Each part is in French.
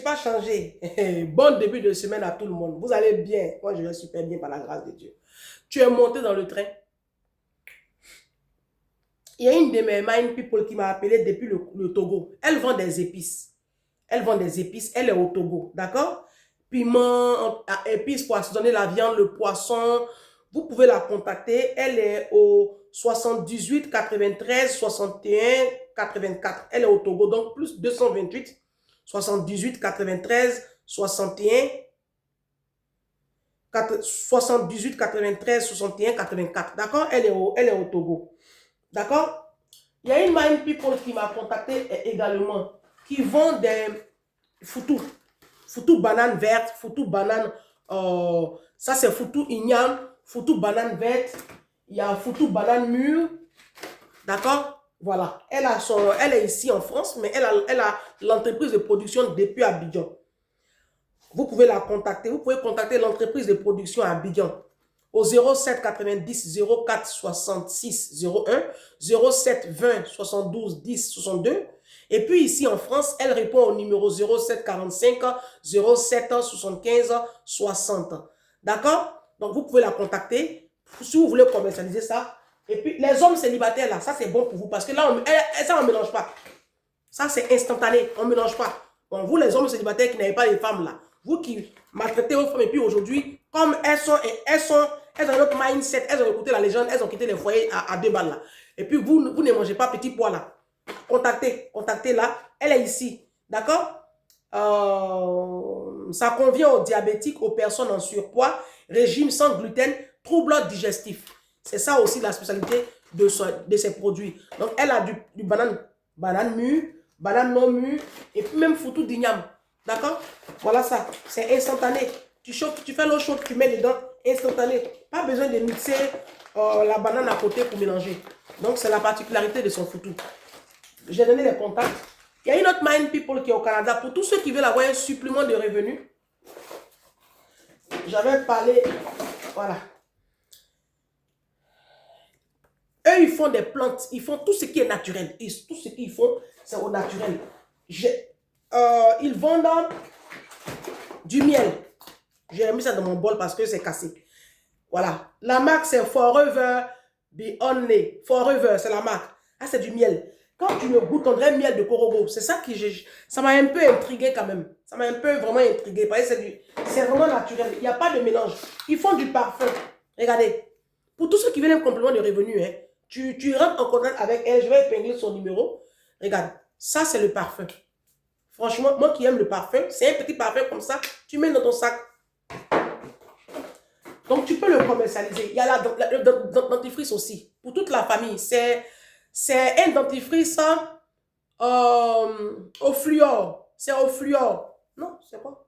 suis pas changé. Bon début de semaine à tout le monde. Vous allez bien. Moi, je vais super bien par la grâce de Dieu. Tu es monté dans le train. Il y a une de mes mind people qui m'a appelé depuis le Togo. Elle vend des épices. Elle vend des épices. Elle est au Togo. D'accord? Piment, épices pour assaisonner la viande, le poisson. Vous pouvez la contacter. Elle est au 78 93 61 84. Elle est au Togo. Donc, plus 228 78 93 61 78 93 61 84. D'accord? Elle est au Togo. D'accord? Il y a une mind people qui m'a contacté également, qui vend des foutous. Foutou banane verte, foutou banane, ça c'est foutou igname, foutou banane verte, il y a foutou banane mûre. D'accord? Voilà. Elle est ici en France, mais elle a l'entreprise de production depuis Abidjan. Vous pouvez la contacter. Vous pouvez contacter l'entreprise de production à Abidjan au 07 90 04 66 01, 07 20 72 10 62. Et puis ici en France, elle répond au numéro 07 45 07 75 60. D'accord? Donc vous pouvez la contacter si vous voulez commercialiser ça. Et puis les hommes célibataires là, ça c'est bon pour vous parce que là, ça on ne mélange pas. Ça c'est instantané, on ne mélange pas. Bon, vous les hommes célibataires qui n'avez pas les femmes là, vous qui maltraitez vos femmes et puis aujourd'hui, comme elles ont notre mindset, elles ont écouté la légende, elles ont quitté les foyers à 2 balles là. Et puis vous ne mangez pas petit pois là. Contactez là, elle est ici. D'accord? Ça convient aux diabétiques, aux personnes en surpoids, régime sans gluten, troubles digestifs. C'est ça aussi la spécialité de ces produits. Donc elle a du banane mûre, banane non mûre, et puis même foutou d'igname. D'accord? Voilà ça. C'est instantané. Tu fais l'eau chaude, tu mets dedans, instantané. Pas besoin de mixer la banane à côté pour mélanger. Donc, c'est la particularité de son foutou. J'ai donné les contacts. Il y a une autre Mind People qui est au Canada. Pour tous ceux qui veulent avoir un supplément de revenus, j'avais parlé, voilà. Eux, ils font des plantes, ils font tout ce qui est naturel. Tout ce qu'ils font, c'est au naturel. Ils vendent du miel. J'ai mis ça dans mon bol parce que c'est cassé. Voilà. La marque, c'est Forever Be Forever, c'est la marque. Ah, c'est du miel. Quand tu le goûtes, on dirait miel de Korogo. C'est ça qui ça m'a un peu intrigué quand même. Ça m'a un peu vraiment intrigué. C'est vraiment naturel. Il n'y a pas de mélange. Ils font du parfum. Regardez. Pour tous ceux qui veulent un complément de revenu, hein, tu rentres en contact avec elle. Je vais épingler son numéro. Regarde. Ça, c'est le parfum. Franchement, moi qui aime le parfum, c'est un petit parfum comme ça. Tu mets dans ton sac. Donc, tu peux le commercialiser. Il y a le dentifrice aussi. Pour toute la famille. C'est un dentifrice au fluor. C'est au fluor. Non, c'est quoi?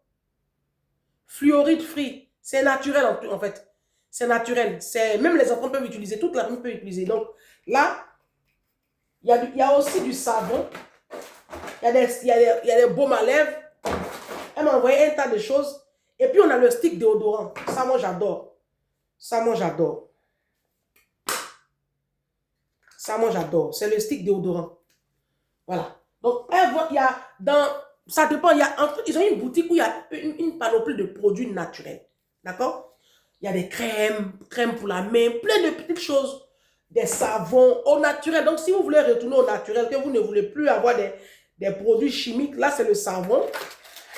Fluoride free. C'est naturel en fait. C'est naturel. Même les enfants peuvent utiliser. Toute la famille peut utiliser. Donc, là, il y a aussi du savon. Il y a des baumes à lèvres. Elle m'a envoyé un tas de choses. Et puis, on a le stick déodorant. Ça, moi, j'adore. Ça, moi, j'adore. Ça, moi, j'adore. C'est le stick déodorant. Voilà. Donc, il y a ça dépend. Ils ont une boutique où il y a une panoplie de produits naturels. D'accord? Il y a des crèmes pour la main, plein de petites choses. Des savons au naturel. Donc, si vous voulez retourner au naturel, que vous ne voulez plus avoir des produits chimiques, là, c'est le savon.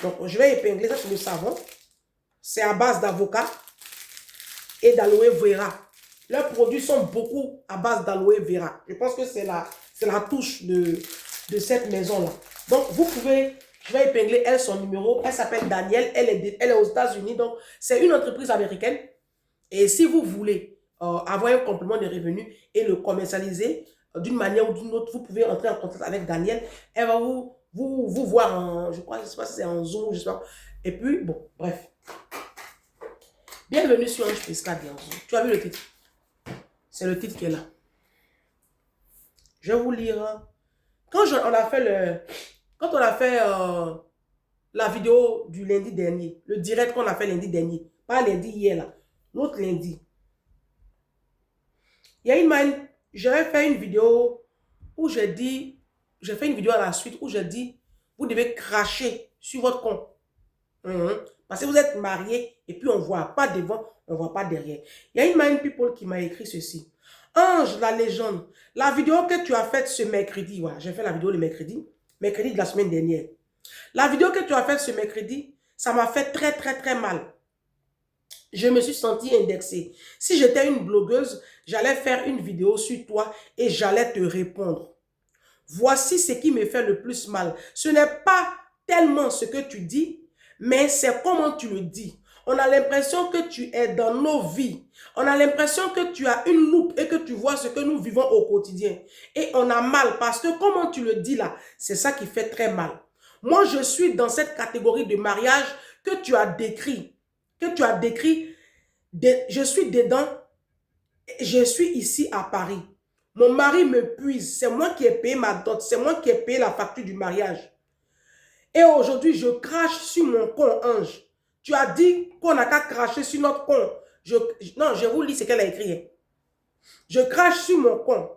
Donc, je vais épingler ça, c'est le savon. C'est à base d'avocat et d'aloe vera. Leurs produits sont beaucoup à base d'aloe vera. Je pense que c'est la touche de cette maison-là. Donc, vous pouvez, je vais épingler elle son numéro. Elle s'appelle Danielle. Elle est aux États-Unis. Donc, c'est une entreprise américaine. Et si vous voulez avoir un complément de revenus et le commercialiser d'une manière ou d'une autre, vous pouvez entrer en contact avec Danielle. Elle va vous voir je ne sais pas si c'est en Zoom, je sais pas. Et puis, bon, bref. Bienvenue sur Ange Pesca. Tu as vu le titre? C'est le titre qui est là. Je vais vous lire. Quand on a fait la vidéo du lundi dernier, le direct qu'on a fait lundi dernier, pas lundi hier là, l'autre lundi, il y a j'avais fait une vidéo où j'ai fait une vidéo à la suite où j'ai dit, vous devez cracher sur votre compte. Parce que vous êtes mariés et puis on ne voit pas devant, on ne voit pas derrière. Il y a une Mind People qui m'a écrit ceci. Ange, la légende, la vidéo que tu as faite ce mercredi, ouais, j'ai fait la vidéo le mercredi de la semaine dernière. La vidéo que tu as faite ce mercredi, ça m'a fait très, très, très mal. Je me suis sentie indexée. Si j'étais une blogueuse, j'allais faire une vidéo sur toi et j'allais te répondre. Voici ce qui me fait le plus mal. Ce n'est pas tellement ce que tu dis, mais c'est comment tu le dis. On a l'impression que tu es dans nos vies. On a l'impression que tu as une loupe et que tu vois ce que nous vivons au quotidien. Et on a mal parce que comment tu le dis là, c'est ça qui fait très mal. Moi, je suis dans cette catégorie de mariage que tu as décrit. Je suis dedans. Je suis ici à Paris. Mon mari me puise. C'est moi qui ai payé ma dot. C'est moi qui ai payé la facture du mariage. Et aujourd'hui, je crache sur mon con, Ange. Tu as dit qu'on n'a qu'à cracher sur notre con. Non, je vous lis ce qu'elle a écrit. Je crache sur mon con.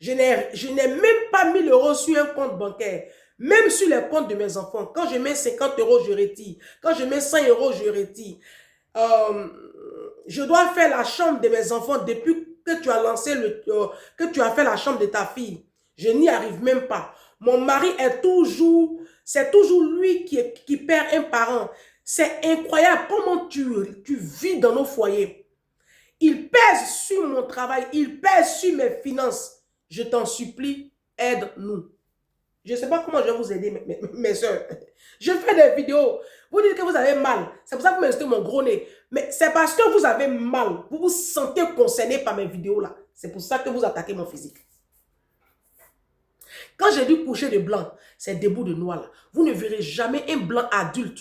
Je n'ai même pas 1000 € sur un compte bancaire. Même sur les comptes de mes enfants. Quand je mets 50 €, je retire. Quand je mets 100 €, je retire. Je dois faire la chambre de mes enfants depuis que tu as lancé que tu as fait la chambre de ta fille. Je n'y arrive même pas. Mon mari est toujours, c'est toujours lui qui perd un parent. C'est incroyable comment tu vis dans nos foyers. Il pèse sur mon travail, il pèse sur mes finances. Je t'en supplie, aide-nous. Je ne sais pas comment je vais vous aider, mes soeurs. Je fais des vidéos. Vous dites que vous avez mal. C'est pour ça que vous m'insultez mon gros nez. Mais c'est parce que vous avez mal. Vous vous sentez concerné par mes vidéos là. C'est pour ça que vous attaquez mon physique. Quand j'ai dû coucher de blanc, c'est debout de noir là. Vous ne verrez jamais un blanc adulte.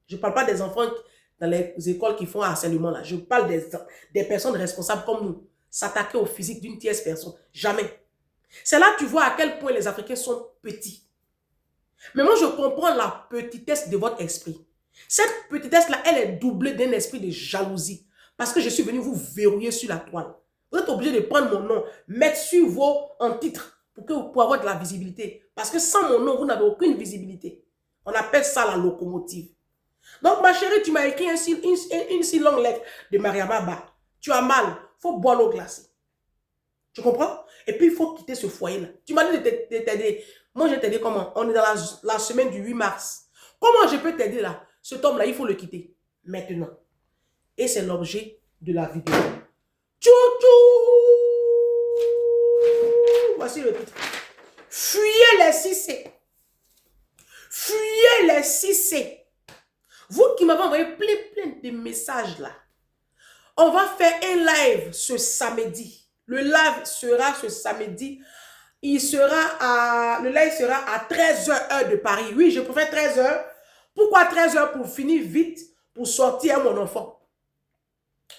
Je ne parle pas des enfants dans les écoles qui font harcèlement là. Je parle des personnes responsables comme nous. S'attaquer au physique d'une tierce personne. Jamais. C'est là que tu vois à quel point les Africains sont petits. Mais moi, je comprends la petitesse de votre esprit. Cette petitesse-là, elle est doublée d'un esprit de jalousie. Parce que je suis venu vous verrouiller sur la toile. Vous êtes obligé de prendre mon nom, mettre sur vos en titre pour avoir de la visibilité. Parce que sans mon nom, vous n'avez aucune visibilité. On appelle ça la locomotive. Donc, ma chérie, tu m'as écrit une si longue lettre de Mariama. Tu as mal. Il faut boire l'eau glacée. Tu comprends? Et puis, il faut quitter ce foyer-là. Tu m'as dit de t'aider. Moi, je vais t'aider comment? On est dans la semaine du 8 mars. Comment je peux t'aider là? Cet homme-là, il faut le quitter. Maintenant. Et c'est l'objet de la vidéo. Tchou-tchou! Voici le titre. Fuyez les 6C. Fuyez les 6C. Vous qui m'avez envoyé plein de messages là. On va faire un live ce samedi. Le live sera ce samedi. Le live sera à 13 h heure de Paris. Oui, je préfère 13 h. Pourquoi 13 h? Pour finir vite, pour sortir mon enfant.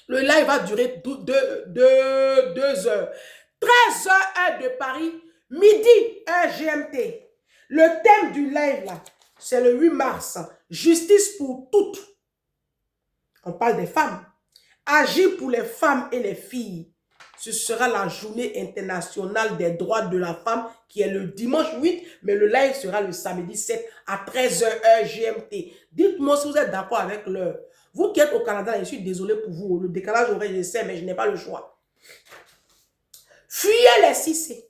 Le live va durer 2 heures. 13 h heure de Paris, midi heure GMT. Le thème du live là, c'est le 8 mars. Justice pour toutes. On parle des femmes. Agir pour les femmes et les filles. Ce sera la journée internationale des droits de la femme qui est le dimanche 8, mais le live sera le samedi 7 à 13 h heure GMT. Dites-moi si vous êtes d'accord avec l'heure. Vous qui êtes au Canada, je suis désolé pour vous. Le décalage horaire, je sais, mais je n'ai pas le choix. Fuyez les 6C.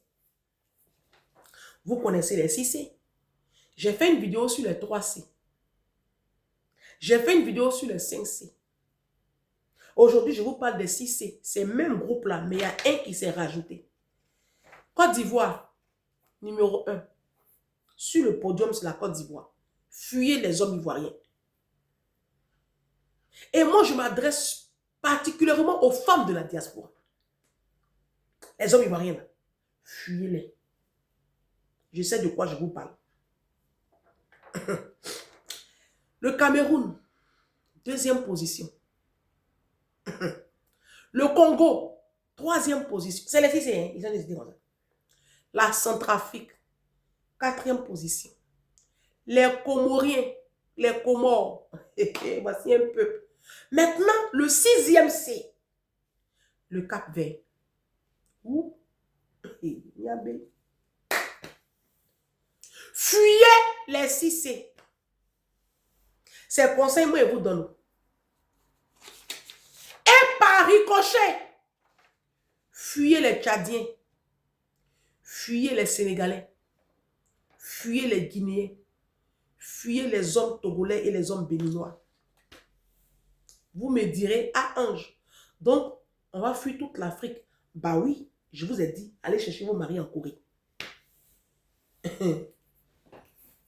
Vous connaissez les 6C. J'ai fait une vidéo sur les 3C. J'ai fait une vidéo sur les 5C. Aujourd'hui, je vous parle des 6C. C'est le même groupe-là, mais il y a un qui s'est rajouté. Côte d'Ivoire, numéro 1. Sur le podium, c'est la Côte d'Ivoire. Fuyez les hommes ivoiriens. Et moi, je m'adresse particulièrement aux femmes de la diaspora. Les hommes ivoiriens, fuyez-les. Je sais de quoi je vous parle. Le Cameroun, 2e position. Le Congo, 3e position. C'est les 6, hein? Ils ont décidé comme ça. La Centrafrique, 4e position. Les Comoriens, les Comores. Voici un peu. Maintenant, le 6e C. Le Cap-Vert. Où? Fuyez les 6C. Ces conseils, moi, je vous donne. Et par ricochet, fuyez les Tchadiens, fuyez les Sénégalais, fuyez les Guinéens, fuyez les hommes togolais et les hommes béninois. Vous me direz, ah Ange, donc on va fuir toute l'Afrique. Bah oui, je vous ai dit, allez chercher vos maris en Corée.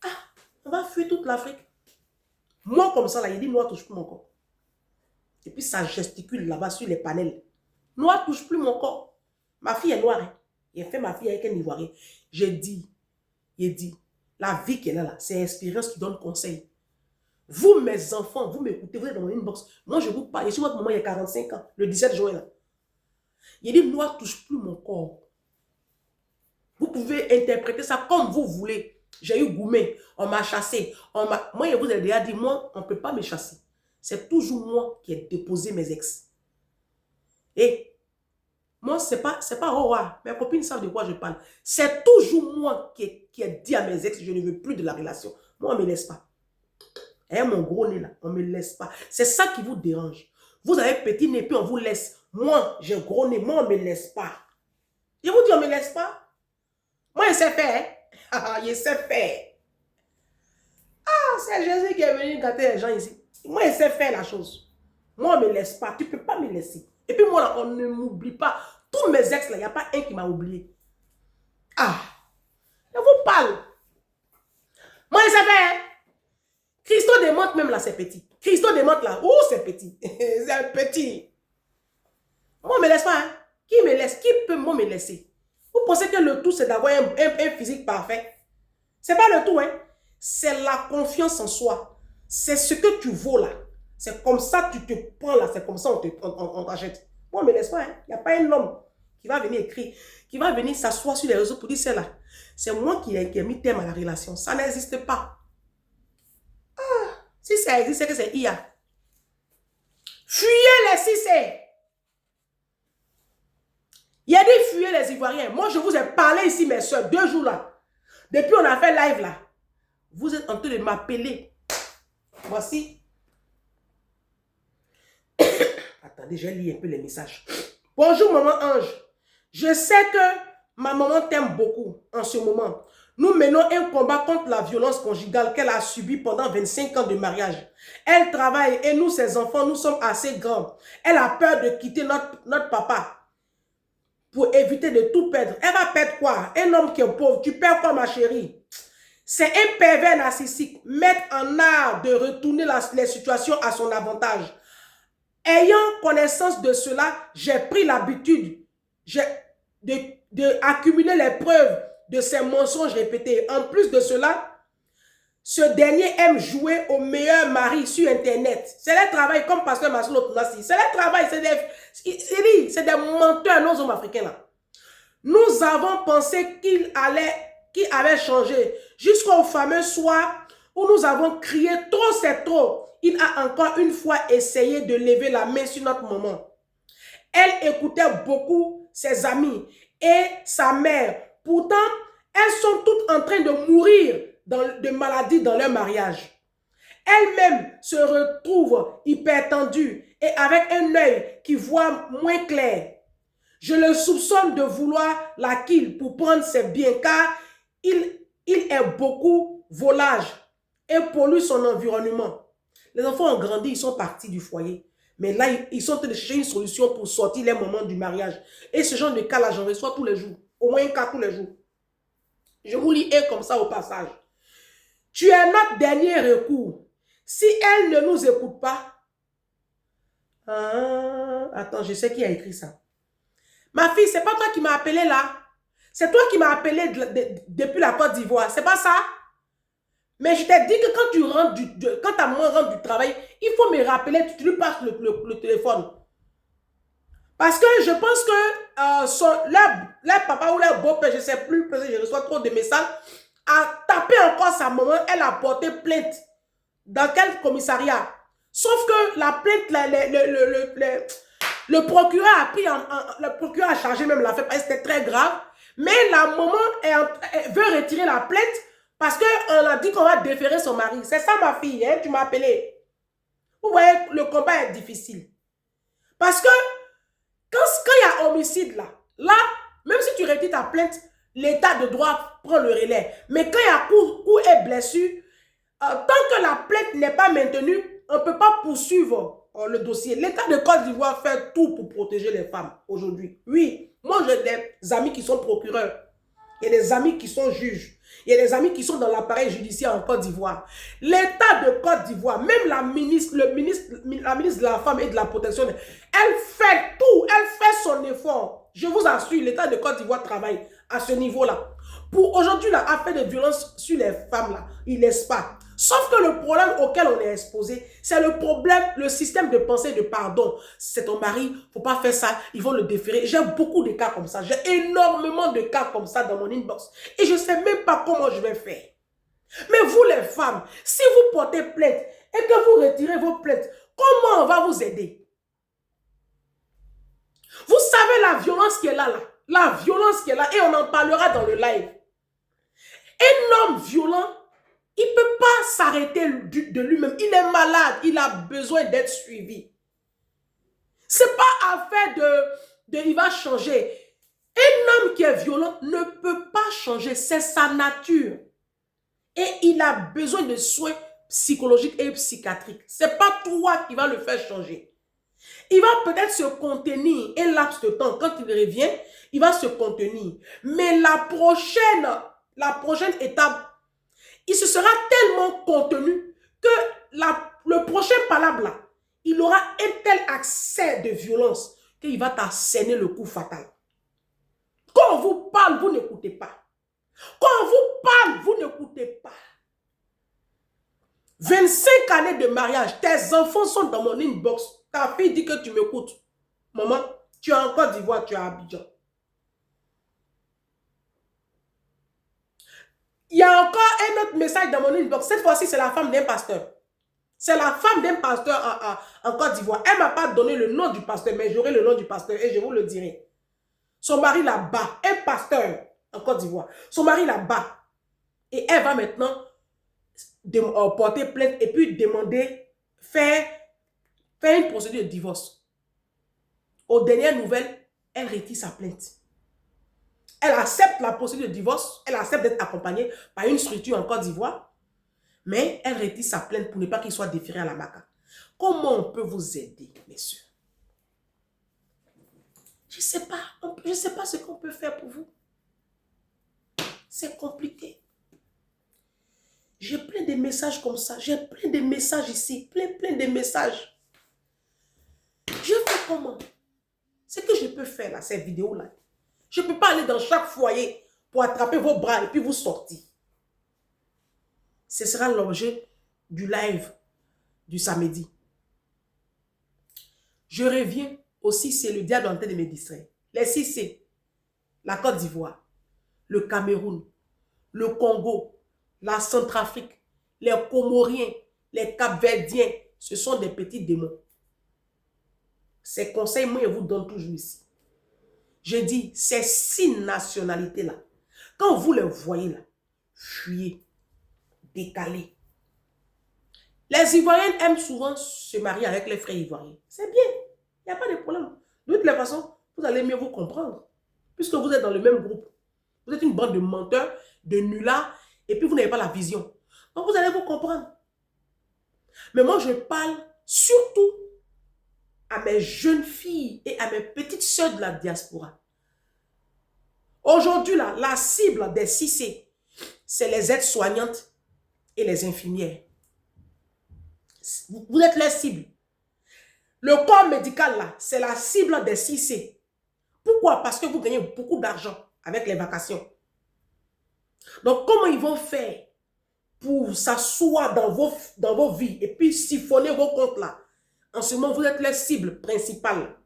Ah, on va fuir toute l'Afrique. Moi comme ça, là, il dit, Noir touche plus mon corps. Et puis ça gesticule là-bas sur les panels. Noir touche plus mon corps. Ma fille est noire. Hein. Il a fait ma fille avec un Ivoirien. J'ai dit, il dit, la vie qu'elle a là, c'est l'expérience qui donne conseil. Vous, mes enfants, vous m'écoutez, vous êtes dans mon inbox. Moi, je vous parle. Je suis votre maman, il y a 45 ans, le 17 juin là. Il dit, Noir touche plus mon corps. Vous pouvez interpréter ça comme vous voulez. J'ai eu Goumé, on m'a chassé. Moi, je vous ai déjà dit, moi, on ne peut pas me chasser. C'est toujours moi qui ai déposé mes ex. Et moi, c'est pas roi. Mes copines savent de quoi je parle. C'est toujours moi qui ai dit à mes ex, je ne veux plus de la relation. Moi, on ne me laisse pas. Et mon gros nez là, on ne me laisse pas. C'est ça qui vous dérange. Vous avez petit nez, puis on vous laisse. Moi, j'ai gros nez, moi, on ne me laisse pas. Je vous dis, on ne me laisse pas. Moi, il sait faire. Il sait faire. Ah, c'est Jésus qui est venu gâter les gens ici. Moi, il sait faire la chose. Moi, on ne me laisse pas. Tu ne peux pas me laisser. Et puis moi, là, on ne m'oublie pas. Tous mes ex, là, il n'y a pas un qui m'a oublié. Ah, je vous parle. Moi, il sait faire. Christo démonte même là, c'est petit. Christo démonte là, oh, c'est petit. C'est petit. Moi, on ne me laisse pas. Hein. Qui me laisse? Qui peut moi me laisser? Vous pensez que le tout, c'est d'avoir un physique parfait? C'est pas le tout, hein. C'est la confiance en soi. C'est ce que tu vaux là. C'est comme ça que tu te prends là. C'est comme ça on t'achète. Moi, on ne me laisse pas. Hein. Il n'y a pas un homme qui va venir écrire, qui va venir s'asseoir sur les réseaux pour dire c'est là. C'est moi qui ai mis terme à la relation. Ça n'existe pas. Ah, si ça existe, c'est que c'est IA. Fuyez les Cissé. Il y a dit fuyez les Ivoiriens. Moi, je vous ai parlé ici, mes soeurs, 2 jours là. Depuis on a fait live là. Vous êtes en train de m'appeler. Voici. Attendez, je vais lire un peu les messages. Bonjour maman Ange. Je sais que ma maman t'aime beaucoup en ce moment. Nous menons un combat contre la violence conjugale qu'elle a subie pendant 25 ans de mariage. Elle travaille et nous, ses enfants, nous sommes assez grands. Elle a peur de quitter notre papa pour éviter de tout perdre. Elle va perdre quoi? Un homme qui est pauvre. Tu perds quoi, ma chérie? C'est un pervers narcissique. Mettre en art de retourner les situations à son avantage. Ayant connaissance de cela, j'ai pris l'habitude d'accumuler les preuves de ces mensonges répétés. En plus de cela, ce dernier aime jouer au meilleur mari sur Internet. C'est le travail, comme Pasteur Maslow Tunasi. C'est le travail, c'est des menteurs, nos hommes africains là. Nous avons pensé qu'il avait changé jusqu'au fameux soir où nous avons crié « Trop, c'est trop ». Il a encore une fois essayé de lever la main sur notre maman. Elle écoutait beaucoup ses amis et sa mère. Pourtant, elles sont toutes en train de mourir de maladies dans leur mariage. Elle-même se retrouve hypertendue et avec un œil qui voit moins clair. Je le soupçonne de vouloir la kill pour prendre ses biens car il est beaucoup volage et pollue son environnement. Les enfants ont grandi, ils sont partis du foyer. Mais là, ils sont en train de chercher une solution pour sortir les moments du mariage. Et ce genre de cas-là, j'en reçois tous les jours. Au moins un cas tous les jours. Je vous lis un comme ça au passage. Tu es notre dernier recours. Si elle ne nous écoute pas... attends, je sais qui a écrit ça. Ma fille, c'est pas toi qui m'as appelé là. C'est toi qui m'as appelé depuis la Côte d'Ivoire. C'est pas ça? Mais je t'ai dit que quand ta maman rentre du travail, il faut me rappeler, tu lui passes le téléphone. Parce que je pense que leur papa ou leur beau-père, je ne sais plus, parce que je reçois trop de messages, a tapé encore sa maman, elle a porté plainte. Dans quel commissariat? Sauf que la plainte, le procureur a pris, le procureur a chargé même l'affaire parce que c'était très grave. Mais la maman veut retirer la plainte parce qu'on a dit qu'on va déférer son mari. C'est ça ma fille, hein, tu m'as appelé. Vous voyez, le combat est difficile. Parce que quand il y a homicide là, même si tu retires ta plainte, l'état de droit prend le relais. Mais quand il y a coup et blessure, tant que la plainte n'est pas maintenue, on ne peut pas poursuivre le dossier. L'État de Côte d'Ivoire fait tout pour protéger les femmes aujourd'hui. Oui, moi j'ai des amis qui sont procureurs. Il y a des amis qui sont juges. Il y a des amis qui sont dans l'appareil judiciaire en Côte d'Ivoire. L'État de Côte d'Ivoire, même la ministre de la Femme et de la Protection, elle fait tout, elle fait son effort. Je vous assure, l'État de Côte d'Ivoire travaille à ce niveau-là. Pour aujourd'hui, l'affaire de violence sur les femmes, là, il laisse pas. Sauf que le problème auquel on est exposé, c'est le problème, le système de pensée de pardon. C'est ton mari, faut pas faire ça, ils vont le déférer. J'ai beaucoup de cas comme ça. J'ai énormément de cas comme ça dans mon inbox. Et je ne sais même pas comment je vais faire. Mais vous les femmes, si vous portez plainte et que vous retirez vos plaintes, comment on va vous aider? Vous savez la violence qui est là. La violence qui est là, et on en parlera dans le live. Un homme violent, il ne peut pas s'arrêter de lui-même. Il est malade, il a besoin d'être suivi. Ce n'est pas affaire il va changer. Un homme qui est violent ne peut pas changer, c'est sa nature. Et il a besoin de soins psychologiques et psychiatriques. Ce n'est pas toi qui va le faire changer. Il va peut-être se contenir un laps de temps. Quand il revient, il va se contenir. Mais la prochaine étape, il se sera tellement contenu que le prochain palabre là, il aura un tel accès de violence qu'il va t'asséner le coup fatal. Quand on vous parle, vous n'écoutez pas. Quand on vous parle, vous n'écoutez pas. 25 années de mariage, tes enfants sont dans mon inbox. Ta fille dit que tu m'écoutes. Maman, tu es en Côte d'Ivoire, tu es à Abidjan. Il y a encore un autre message dans mon inbox. Cette fois-ci, c'est la femme d'un pasteur. C'est la femme d'un pasteur en Côte d'Ivoire. Elle ne m'a pas donné le nom du pasteur, mais j'aurai le nom du pasteur et je vous le dirai. Son mari là-bas, un pasteur en Côte d'Ivoire. Son mari là-bas. Et elle va maintenant porter plainte et puis demander, faire une procédure de divorce. Aux dernières nouvelles, elle retire sa plainte. Elle accepte la procédure de divorce, elle accepte d'être accompagnée par une structure en Côte d'Ivoire, mais elle retire sa plainte pour ne pas qu'il soit déféré à la MACA. Comment on peut vous aider, messieurs? Je ne sais pas ce qu'on peut faire pour vous. C'est compliqué. J'ai plein de messages comme ça. J'ai plein de messages ici. Plein de messages. Je fais comment? Ce que je peux faire là, cette vidéo-là. Je ne peux pas aller dans chaque foyer pour attraper vos bras et puis vous sortir. Ce sera l'objet du live du samedi. Je reviens aussi, c'est le diable en train de me distraire. Les 6C, la Côte d'Ivoire, le Cameroun, le Congo, la Centrafrique, les Comoriens, les Cap-Verdiens, ce sont des petits démons. Ces conseils, moi, je vous donne toujours ici. Je dis, ces 6 nationalités-là, quand vous les voyez là, fuyez, décalez. Les Ivoiriennes aiment souvent se marier avec les frères ivoiriens. C'est bien, il n'y a pas de problème. De toutes les façons, vous allez mieux vous comprendre, puisque vous êtes dans le même groupe. Vous êtes une bande de menteurs, de nullards, et puis vous n'avez pas la vision. Donc vous allez vous comprendre. Mais moi, je parle surtout à mes jeunes filles et à mes petites sœurs de la diaspora. Aujourd'hui, la cible des 6C, c'est les aides-soignantes et les infirmières. Vous êtes les cibles. Le corps médical, là, c'est la cible des 6C. Pourquoi? Parce que vous gagnez beaucoup d'argent avec les vacations. Donc, comment ils vont faire pour s'asseoir dans vos vies et puis siphonner vos comptes là? En ce moment, vous êtes les cibles principales.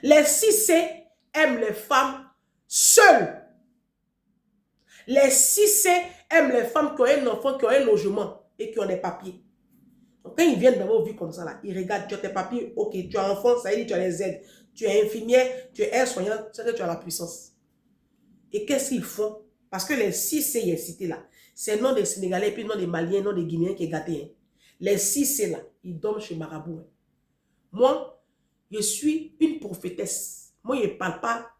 Les 6C aiment les femmes seules. Les 6C aiment les femmes qui ont un enfant, qui ont un logement et qui ont des papiers. Donc, quand ils viennent dans vos vies comme ça, là, ils regardent, tu as tes papiers, ok, tu as un enfant, ça veut dire tu as les aides. Tu es infirmière, tu es aide-soignante, ça veut dire tu as la puissance. Et qu'est-ce qu'ils font? Parce que les 6C, il est cité là, c'est le nom des Sénégalais, puis le nom des Maliens, le nom des Guinéens qui est gâté. Hein. Les 6 c'est là, ils dorment chez Marabout. Hein. Moi, je suis une prophétesse. Moi, je ne parle pas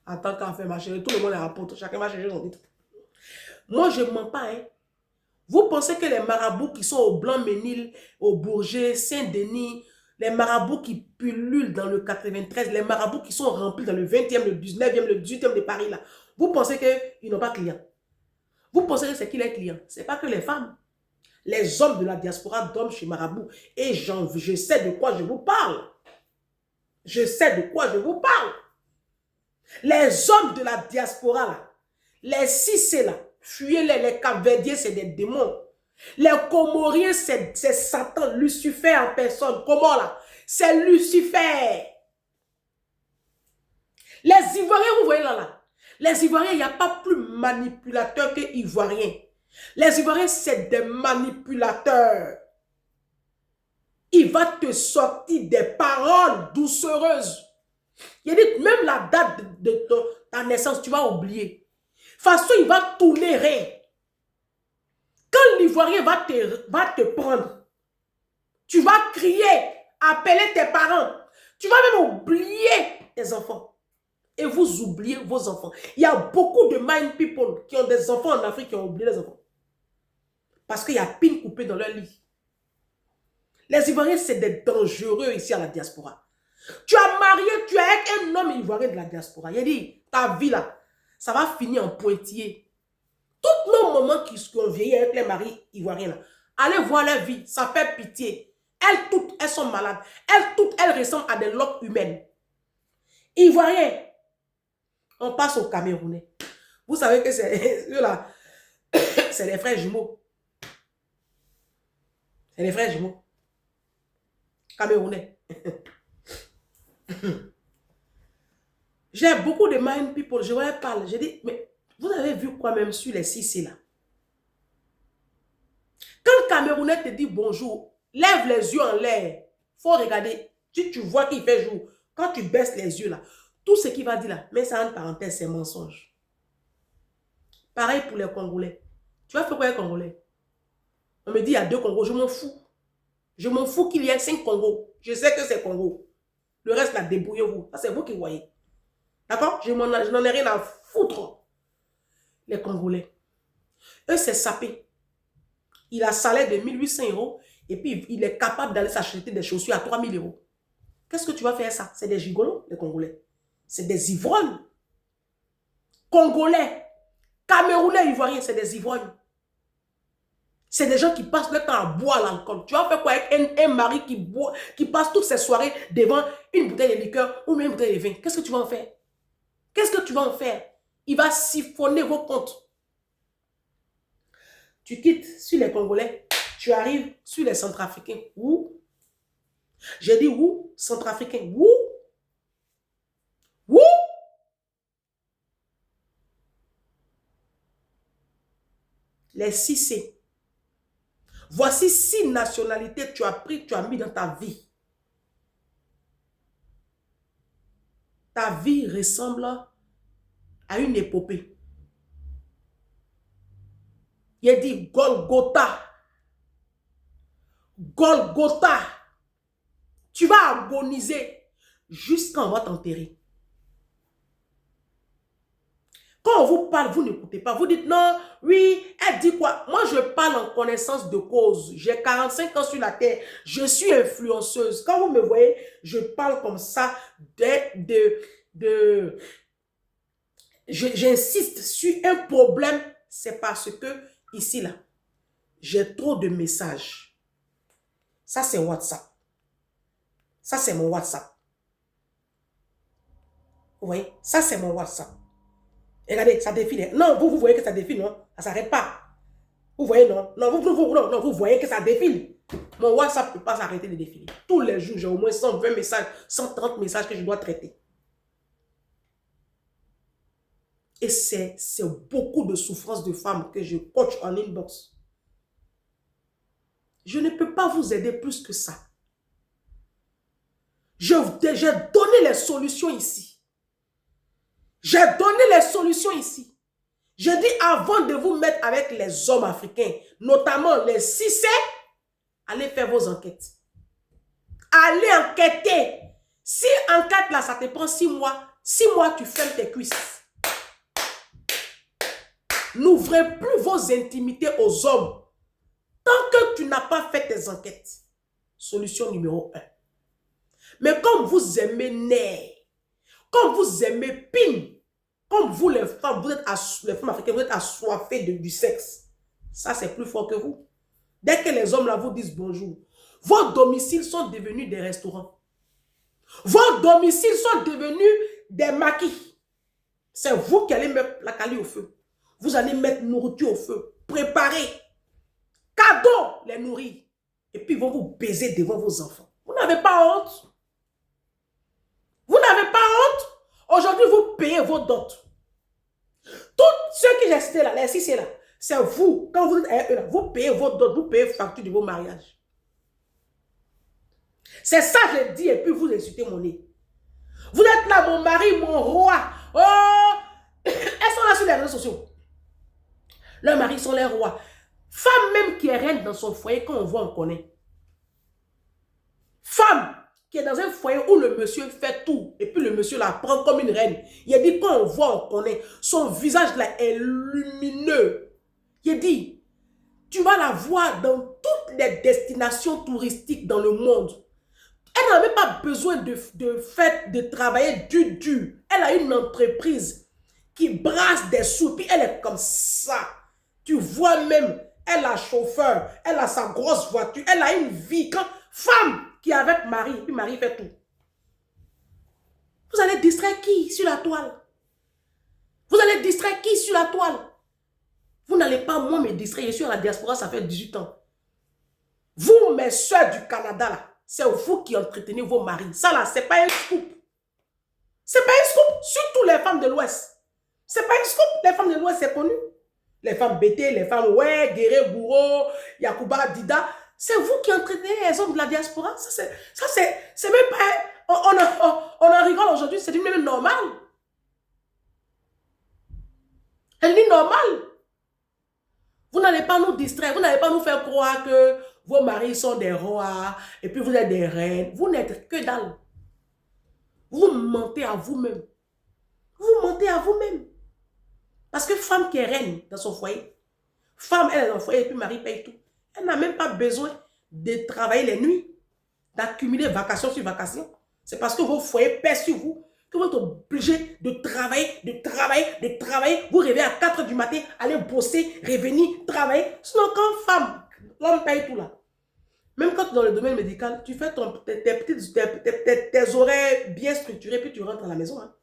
en tant qu'enfant, ma chérie. Tout le monde est rapporte. Chacun va chercher son titre. Moi, je ne mens pas. Hein. Vous pensez que les marabouts qui sont au Blanc-Ménil, au Bourget, Saint-Denis, les marabouts qui pullulent dans le 93, les marabouts qui sont remplis dans le 20e, le 19e, le 18e de Paris, là, vous pensez qu'ils n'ont pas de clients. Vous pensez que c'est qui les clients? Ce n'est pas que les femmes. Les hommes de la diaspora dorment chez Marabout. Et je sais de quoi je vous parle. Je sais de quoi je vous parle. Les hommes de la diaspora, là, les Cissés, là, fuyez-les, les Capverdiens, c'est des démons. Les Comoriens, c'est Satan, Lucifer en personne. Comment là? C'est Lucifer. Les Ivoiriens, vous voyez là. Les Ivoiriens, il n'y a pas plus manipulateur que Ivoiriens. Les Ivoiriens, c'est des manipulateurs. Il va te sortir des paroles doucereuses. Il dit, même la date de ta naissance, tu vas oublier. De toute façon, il va tourner rien. Quand l'Ivoirien va te prendre, tu vas crier, appeler tes parents. Tu vas même oublier tes enfants. Et vous oubliez vos enfants. Il y a beaucoup de mind people qui ont des enfants en Afrique qui ont oublié les enfants. Parce qu'il y a pine coupée dans leur lit. Les Ivoiriens, c'est des dangereux ici à la diaspora. Tu as marié, tu es avec un homme ivoirien de la diaspora. Il a dit, ta vie là, ça va finir en pointillé. Toutes nos mamans qui ont vieilli avec les maris ivoiriens là, allez voir leur vie, ça fait pitié. Elles toutes, elles sont malades. Elles toutes, elles ressemblent à des loques humaines. Ivoiriens, on passe au Camerounais. Vous savez que c'est eux là, c'est les frères jumeaux. C'est les frères jumeaux. Camerounais. J'ai beaucoup de mind people, je leur parle. Je dis, mais vous avez vu quoi même sur les 6 là? Quand le Camerounais te dit bonjour, lève les yeux en l'air. Il faut regarder. Si tu vois qu'il fait jour, quand tu baisses les yeux là, tout ce qu'il va dire là, mais ça en parenthèse, c'est mensonge. Pareil pour les Congolais. Tu vas faire quoi les Congolais? On me dit, il y a 2 Congos, je m'en fous. Je m'en fous qu'il y ait 5 Congos. Je sais que c'est Congo. Le reste, là, débrouillez-vous. C'est vous qui voyez. D'accord? Je n'en ai rien à foutre. Les Congolais. Eux, c'est sapé. Il a un salaire de 1800 € et puis il est capable d'aller s'acheter des chaussures à 3000 €. Qu'est-ce que tu vas faire ça? C'est des gigolos, les Congolais. C'est des ivrognes. Congolais, Camerounais, Ivoiriens, c'est des ivrognes. C'est des gens qui passent le temps à boire l'alcool. Tu vas faire quoi avec un mari qui passe toutes ses soirées devant une bouteille de liqueur ou même une bouteille de vin? Qu'est-ce que tu vas en faire? Qu'est-ce que tu vas en faire? Il va siphonner vos comptes. Tu quittes sur les Congolais, tu arrives sur les Centrafricains. Où? J'ai dit où? Centrafricains. Où? Où? Les 6C. Voici 6 nationalités que tu as pris, tu as mis dans ta vie. Ta vie ressemble à une épopée. Il a dit Golgotha. Golgotha. Tu vas agoniser jusqu'à on va t'enterrer. Quand on vous parle, vous n'écoutez pas. Vous dites non, oui, elle dit quoi? Moi, je parle en connaissance de cause. J'ai 45 ans sur la terre. Je suis influenceuse. Quand vous me voyez, je parle comme ça j'insiste sur un problème. C'est parce que ici, là, j'ai trop de messages. Ça, c'est WhatsApp. Ça, c'est mon WhatsApp. Vous voyez? Ça, c'est mon WhatsApp. Et regardez, ça défile. Non, vous voyez que ça défile, non? Ça ne s'arrête pas. Vous voyez, non? Non, vous voyez que ça défile. Mon WhatsApp ne peut pas s'arrêter de défiler. Tous les jours, j'ai au moins 120 messages, 130 messages que je dois traiter. Et c'est beaucoup de souffrances de femmes que je coach en inbox. Je ne peux pas vous aider plus que ça. J'ai donné les solutions ici. J'ai donné les solutions ici. Je dis avant de vous mettre avec les hommes africains, notamment les Cissé, allez faire vos enquêtes. Allez enquêter. Si enquête là, ça te prend 6 mois, 6 mois, tu fermes tes cuisses. N'ouvrez plus vos intimités aux hommes. Tant que tu n'as pas fait tes enquêtes. Solution numéro 1. Mais comme vous aimez nerf, comme vous aimez ping, comme vous les femmes, les femmes africaines, vous êtes assoiffées du sexe. Ça, c'est plus fort que vous. Dès que les hommes là vous disent bonjour, vos domiciles sont devenus des restaurants. Vos domiciles sont devenus des maquis. C'est vous qui allez mettre la cali au feu. Vous allez mettre nourriture au feu. Préparer. Cadeau, les nourrir. Et puis ils vont vous baiser devant vos enfants. Vous n'avez pas honte. Vous n'avez pas honte. Aujourd'hui, vous payez vos dots. Tous ceux que j'ai cités là, les Cissé là, c'est vous. Quand vous êtes avec eux là, vous payez vos dots, vous payez facture de vos mariages. C'est ça que je dis et puis vous insultez mon nez. Vous êtes là, mon mari, mon roi. Oh, elles sont là sur les réseaux sociaux. Leurs maris sont les rois. Femme même qui est reine dans son foyer, quand on voit, on connaît. Femme qui est dans un foyer où le monsieur fait tout, et puis le monsieur la prend comme une reine. Il a dit, quand on voit, on connaît. Son visage là est lumineux. Il a dit, tu vas la voir dans toutes les destinations touristiques dans le monde. Elle n'a même pas besoin de travailler dur. Elle a une entreprise qui brasse des sous, puis elle est comme ça. Tu vois même, elle a chauffeur, elle a sa grosse voiture, elle a une vie. Quand femme qui est avec mari, puis mari fait tout. Vous allez distraire qui sur la toile? Vous allez distraire qui sur la toile? Vous n'allez pas, moi, me distraire. Je suis à la diaspora, ça fait 18 ans. Vous, mes soeurs du Canada, là, c'est vous qui entretenez vos maris. Ça, là, c'est pas un scoop. C'est pas un scoop. Surtout les femmes de l'Ouest. C'est pas un scoop. Les femmes de l'Ouest, c'est connu. Les femmes BT, les femmes, ouais, Guéré, Gouro, Yacouba, Dida. C'est vous qui entretenez les hommes de la diaspora. Ça, c'est même pas... On en rigole aujourd'hui, c'est même normal. Elle dit normal. Vous n'allez pas nous distraire, vous n'allez pas nous faire croire que vos maris sont des rois et puis vous êtes des reines. Vous n'êtes que dalle. Vous mentez à vous-même. Vous mentez à vous-même. Parce que femme qui est reine dans son foyer, femme, elle est dans le foyer et puis mari paye tout. Elle n'a même pas besoin de travailler les nuits, d'accumuler vacation sur vacation. C'est parce que vos foyers pèsent sur vous que vous êtes obligé de travailler. Vous réveillez à 4 du matin, aller bosser, revenir, travailler. Sinon, quand femme, l'homme paye tout là. Même quand tu es dans le domaine médical, tu fais tes horaires bien structurés, puis tu rentres à la maison. Hein.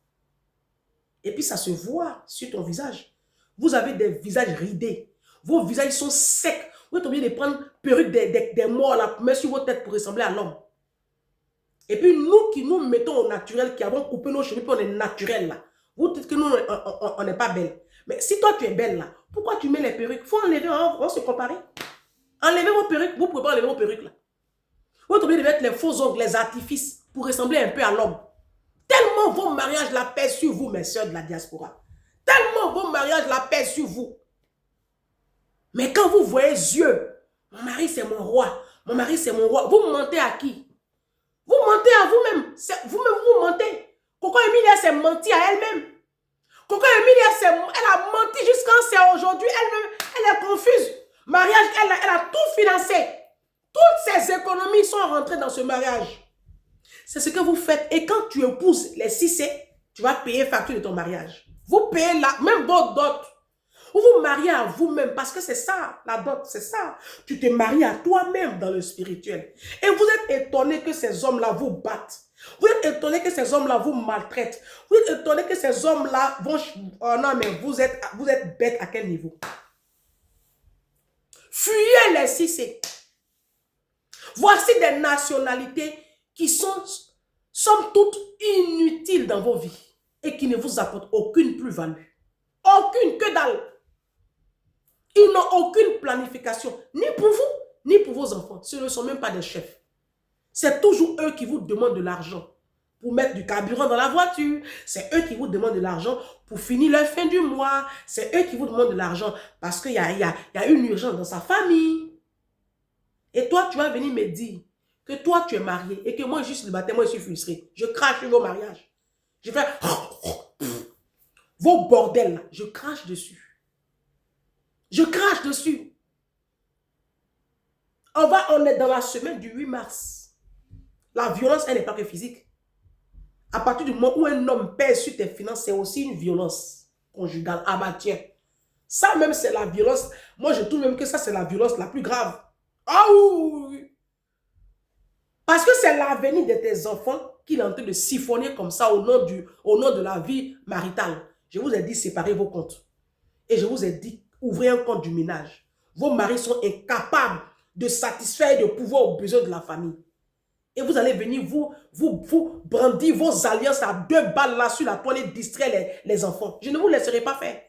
Et puis ça se voit sur ton visage. Vous avez des visages ridés. Vos visages sont secs. Vous êtes obligé de prendre perruque des morts là, mettre sur votre tête pour ressembler à l'homme. Et puis nous qui nous mettons au naturel, qui avons coupé nos cheveux, puis on est naturel là. Vous dites que nous, on n'est pas belle. Mais si toi tu es belle là, pourquoi tu mets les perruques? Il faut enlever, on va se comparer. Enlevez vos perruques, vous ne pouvez pas enlever vos perruques là. Vous êtes obligé de mettre les faux ongles, les artifices, pour ressembler un peu à l'homme. Tellement vos mariages la pèsent sur vous, mes soeurs de la diaspora. Tellement vos mariages la pèsent sur vous. Mais quand vous voyez yeux, mon mari c'est mon roi, mon mari c'est mon roi, vous mentez à qui? Vous mentez à vous-même. Vous-même, vous mentez. Coco Emilia s'est menti à elle-même. Coco Emilia, elle a menti jusqu'à c'est aujourd'hui. Elle-même, elle est confuse. Mariage, elle a tout financé. Toutes ses économies sont rentrées dans ce mariage. C'est ce que vous faites. Et quand tu épouses les Cissé, tu vas payer facture de ton mariage. Vous payez même votre dot. Vous vous mariez à vous-même parce que c'est ça, la dot, c'est ça. Tu te maries à toi-même dans le spirituel. Et vous êtes étonné que ces hommes-là vous battent. Vous êtes étonné que ces hommes-là vous maltraitent. Vous êtes étonné que ces hommes-là vont... Oh non, mais vous êtes bête à quel niveau? Fuyez les Cissé. Voici des nationalités qui sont, somme toute, inutiles dans vos vies et qui ne vous apportent aucune plus-value. Aucune, que dalle. Ils n'ont aucune planification, ni pour vous, ni pour vos enfants. Ce ne sont même pas des chefs. C'est toujours eux qui vous demandent de l'argent pour mettre du carburant dans la voiture. C'est eux qui vous demandent de l'argent pour finir leur fin du mois. C'est eux qui vous demandent de l'argent parce qu'il y a une urgence dans sa famille. Et toi, tu vas venir me dire que toi, tu es marié et que moi, je suis célibataire, moi, je suis frustré. Je crache sur vos mariages. Je fais vos bordels, là, je crache dessus. Je crache dessus. On est dans la semaine du 8 mars. La violence, elle n'est pas que physique. À partir du moment où un homme pèse sur tes finances, c'est aussi une violence conjugale. Ah bah tiens, ça même c'est la violence. Moi je trouve même que ça c'est la violence la plus grave. Ah oui. Parce que c'est l'avenir de tes enfants qu'il est en train de siphonner comme ça au nom de la vie maritale. Je vous ai dit séparez vos comptes. Et je vous ai dit ouvrez un compte du ménage. Vos maris sont incapables de satisfaire et de pouvoir aux besoins de la famille. Et vous allez venir vous brandir vos alliances à 2 balles là sur la toile et distraire les enfants. Je ne vous laisserai pas faire.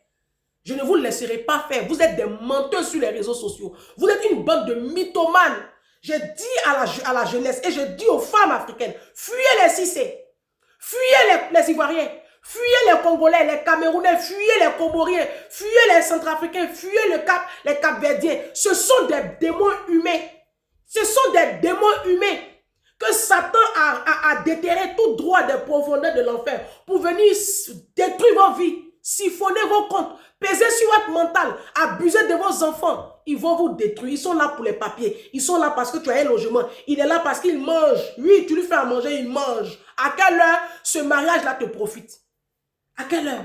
Je ne vous laisserai pas faire. Vous êtes des menteurs sur les réseaux sociaux. Vous êtes une bande de mythomanes. Je dis à la jeunesse et je dis aux femmes africaines, fuyez les Cissé, fuyez les Ivoiriens, fuyez les Congolais, les Camerounais, fuyez les Comoriens, fuyez les Centrafricains, fuyez les Cap-Verdiens. Ce sont des démons humains. Ce sont des démons humains que Satan a déterré tout droit des profondeurs de l'enfer pour venir détruire vos vies, siphonner vos comptes, peser sur votre mental, abuser de vos enfants. Ils vont vous détruire. Ils sont là pour les papiers. Ils sont là parce que tu as un logement. Il est là parce qu'il mange. Oui, tu lui fais à manger, il mange. À quelle heure ce mariage-là te profite? À quelle heure?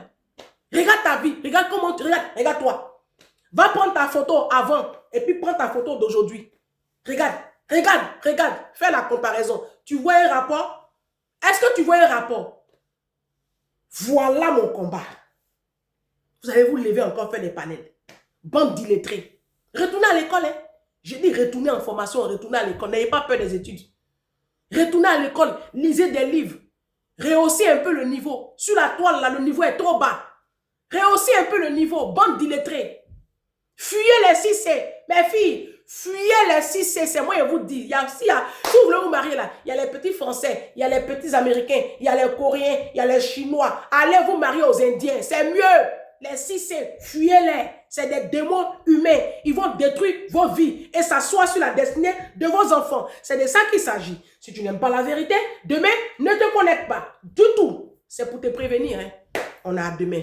Regarde ta vie. Regarde comment tu... Regarde-toi. Va prendre ta photo avant et puis prends ta photo d'aujourd'hui. Regarde. Regarde. Fais la comparaison. Tu vois un rapport? Est-ce que tu vois un rapport? Voilà mon combat. Vous allez vous lever encore faire des panels. Bande d'illettrés. Retournez à l'école. Hein? Je dis retournez en formation, retournez à l'école. N'ayez pas peur des études. Retournez à l'école, lisez des livres. Rehaussez un peu le niveau. Sur la toile, là, le niveau est trop bas. Rehaussez un peu le niveau. Bande d'illettrés. Fuyez les 6C. Mes filles, fuyez les 6C. C'est moi, je vous dis. Si vous voulez vous marier là, il y a les petits Français, il y a les petits Américains, il y a les Coréens, il y a les Chinois. Allez vous marier aux Indiens. C'est mieux. Les 6C, fuyez-les. C'est des démons humains. Ils vont détruire vos vies et s'asseoir sur la destinée de vos enfants. C'est de ça qu'il s'agit. Si tu n'aimes pas la vérité, demain, ne te connecte pas. Du tout. C'est pour te prévenir. Hein. On a demain.